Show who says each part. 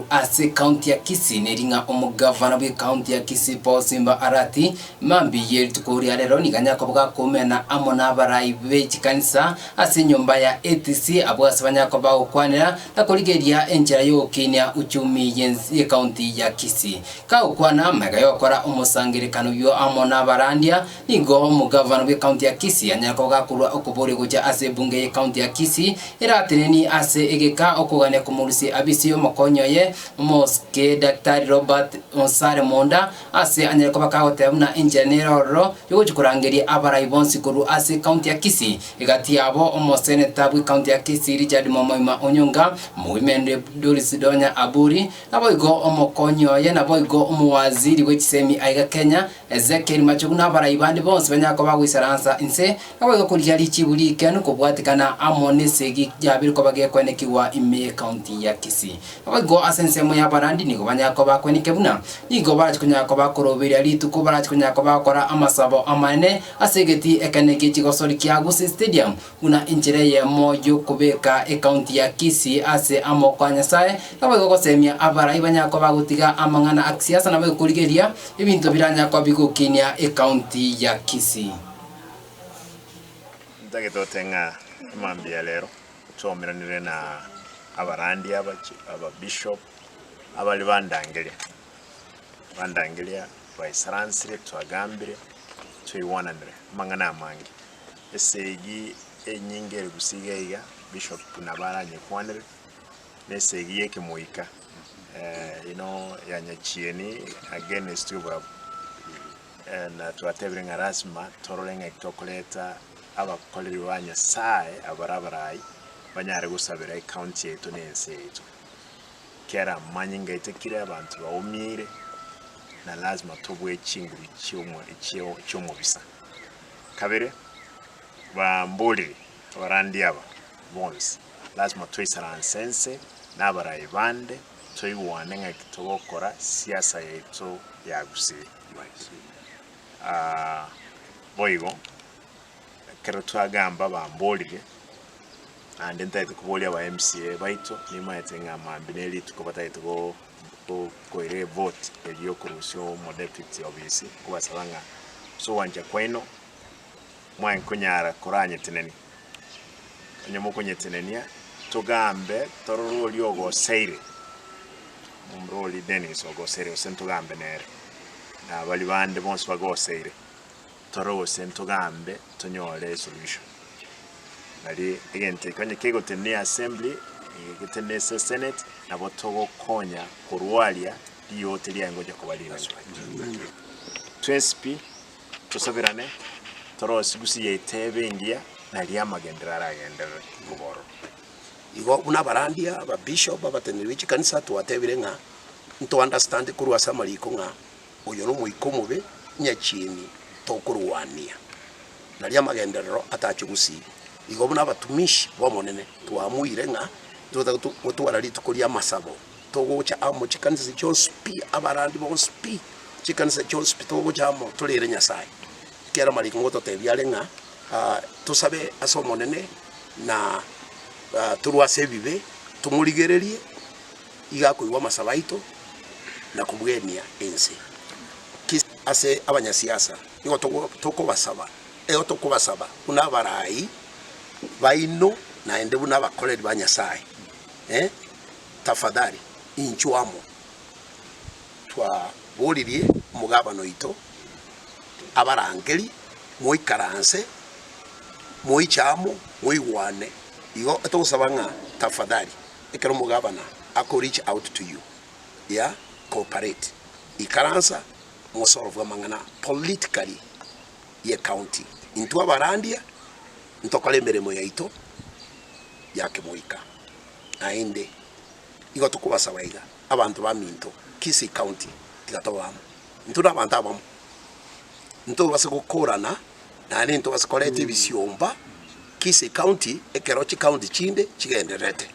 Speaker 1: kuru ase county ya Kisii neringa omugavana bwe county ya Kisii Paul Simba Arati mambi yeritukuria rero niganyako bwa kumena amo n'abarayi b'ekikanisa ase nyumba ya ATC abwase banyako bagukwanira nakorigeria enjira yokinya uchumi ye county ya Kisii ka ukwana mega yokora omusangirikano byo amo n'abarandia nigo omugavana bwe county ya Kisii anyako bwakuru okubore gocha ase bunge ye county ya Kisii irateneni ase egeka okugane kumurusi abisi omokonyoye moske Dr. Robert Onsare Monda ase anyako bakahote na engineer yokurangeria abarayi bonsi kuru ase county ya Kisii igati yabo omoseneta bwe county ya Kisii Richard Momoima Onyonga muwimende Doris Donya Aburi naboigo omokonyoye naboigo omuwaziri w'ekisemi aiga Kenya Ezekiel Machogu n'abarayi bandi bonsi banyako bagwisaransa inse naboigo kuryali kibulike nukubwatikana amone segi yabiriko bagekwenekiwa ime county ya Kisii naboigo asensemo y'abarandi nigo banyako bakwenike buna nigo barachikunyako bakoroberia lituko barachikunyako bakora amasabo amane asegeti ekanege chigosori kya Gusii Stadium una injire ye moyo kubeka county ya Kisii ase amo kwa Nyasaye naboigo gosemia abarayi banyako bagutiga amangana aksiasa naboigo kurigeria ibintu biranyako bigukinya county ya Kisii
Speaker 2: ndagetotenga mambia lero chomiranire na abarandi aba bishop abali bandangelia baisaransire twagambire twiwananire mangana amangi esegi enyingere gusigaiga bishop nabaranye kwanire nesegi yeke moika yanyachieni against ubra na twatebrenga rasma torolenga itokoleta abakoleri banya sae abarabarai banyare gusabira county yetu nense yetu kera manyinga itekire abantu baumire na lazima tubwe chinguri cyomubisa kabere bambuli barandi aba bonse lazima twisaransense n'abarayi bande twiwane nga kitobokora siasa yetu ya Gusii boigo kero twagamba bambulire ande ntaite kubolia ba MCA baito nima yetenga mambineli tukobataite ko ire vote eliyo kurusyo mo deputy obisi kubasabanga so wanja kweno mwa nkonyara koranye teneni onyemuko nyetenenia tugambe tororo lyogo seire umroli Dennis ogo seire osentugambe nere na bali bande bonse bago seire toro sentugambe tonyole solution nali egente kanye kego tenia assembly getene senate na botogo konya kurwalia diyo telia ngoja kubalira twespi tusabirane toro sigusi yetebe ingia nali amagendera aragendera kuboro
Speaker 3: igo una barandia ba bishop abatene wichi kanisa twatebire nga nto understand kurwa samaliko nga uyo no muikomube nyachini tokurwania nali amagendero atachugusii igo buna batumishi bomonene twamuire nga tutwara litukuria masabo togocha amo chikanisa chonspi abarandi bonspi chikanisa chonspi togocha amo tulire Nyasaye kera maliko ngoto tebyale nga tusabe asomonene na turwase bibe tumuligererie igakuiwa masabaito na kubwenia ense ase abanyasiasa nigo toko basaba toko basaba una barayi baino na ende buna bakoleri ba Nyasaye tafadhali inchuamo twa bolirie mugabano ito abarangeli moikaranse moichamo moiwane igo etosabanga tafadhali ekero mugabana ako reach out to you cooperate ikaransa mo solve mangana politically ye county into abarandia ntokale meremo yaito yake moika aende igo tukubasabaiga abantu baminto Kisii county tigatobamo ntuna abantu abamo nto basigukorana nani nto basikolete bisiomba Kisii county ekerochi county chinde chigenderete